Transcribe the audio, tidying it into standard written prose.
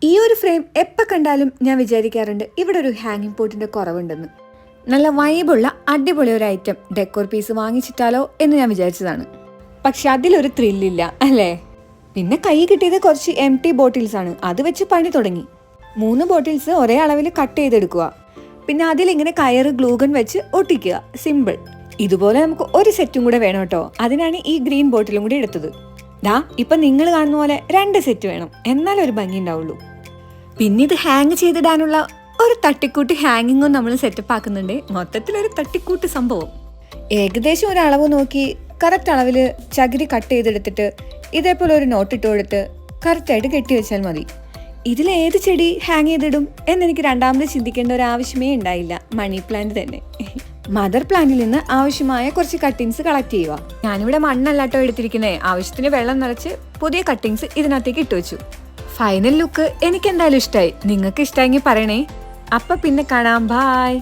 ഈ ഒരു ഫ്രെയിം എപ്പോൾ കണ്ടാലും ഞാൻ വിചാരിക്കാറുണ്ട് ഇവിടെ ഒരു ഹാങ്ങിങ് പോട്ടിന്റെ കുറവുണ്ടെന്ന്. നല്ല വൈബുള്ള അടിപൊളി ഒരു ഐറ്റം ഡെക്കോർ പീസ് വാങ്ങിച്ചിട്ടാലോ എന്ന് ഞാൻ വിചാരിച്ചതാണ്. പക്ഷെ അതിലൊരു ത്രില്ലില്ല അല്ലേ. പിന്നെ കൈ കിട്ടിയത് കുറച്ച് എംപ്റ്റി ബോട്ടിൽസ് ആണ്. അത് വെച്ച് പണി തുടങ്ങി. 3 ബോട്ടിൽസ് ഒരേ അളവിൽ കട്ട് ചെയ്തെടുക്കുക. പിന്നെ അതിലിങ്ങനെ കയറ് ഗ്ലൂഗൺ വെച്ച് ഒട്ടിക്കുക. സിമ്പിൾ. ഇതുപോലെ നമുക്ക് ഒരു സെറ്റും കൂടെ വേണം കേട്ടോ. അതിനാണ് ഈ ഗ്രീൻ ബോട്ടിലും കൂടി എടുത്തത്. ഇപ്പൊ നിങ്ങൾ കാണുന്ന പോലെ 2 സെറ്റ് വേണം, എന്നാലും ഒരു ഭംഗി ഉണ്ടാവുള്ളൂ. പിന്നെ ഇത് ഹാങ് ചെയ്തിടാനുള്ള ഒരു തട്ടിക്കൂട്ട് ഹാങ്ങിങ്ങും നമ്മൾ സെറ്റപ്പ് ആക്കുന്നുണ്ട്. മൊത്തത്തിലൊരു തട്ടിക്കൂട്ട് സംഭവം. ഏകദേശം ഒരു അളവ് നോക്കി കറക്റ്റ് അളവിൽ ചകിരി കട്ട് ചെയ്തെടുത്തിട്ട് ഇതേപോലെ ഒരു നോട്ട് ഇട്ട് കൊടുത്ത് കറക്റ്റായിട്ട് കെട്ടി വെച്ചാൽ മതി. ഇതിൽ ഏത് ചെടി ഹാങ് ചെയ്തിടും എന്നെനിക്ക് രണ്ടാമത് ചിന്തിക്കേണ്ട ഒരു ആവശ്യമേ ഉണ്ടായില്ല. മണി പ്ലാന്റ് തന്നെ. മദർ പ്ലാന്റിൽ നിന്ന് ആവശ്യമായ കുറച്ച് കട്ടിങ്സ് കളക്ട് ചെയ്യുക. ഞാനിവിടെ മണ്ണല്ലാട്ടോ എടുത്തിരിക്കുന്നേ. ആവശ്യത്തിന് വെള്ളം നിറച്ച് പുതിയ കട്ടിങ്സ് ഇതിനകത്തേക്ക് ഇട്ട് വെച്ചു. ഫൈനൽ ലുക്ക് എനിക്ക് എന്തായാലും ഇഷ്ടമായി. നിങ്ങൾക്ക് ഇഷ്ടമായെങ്കിൽ പറയണേ. അപ്പൊ പിന്നെ കാണാം. ബായ്.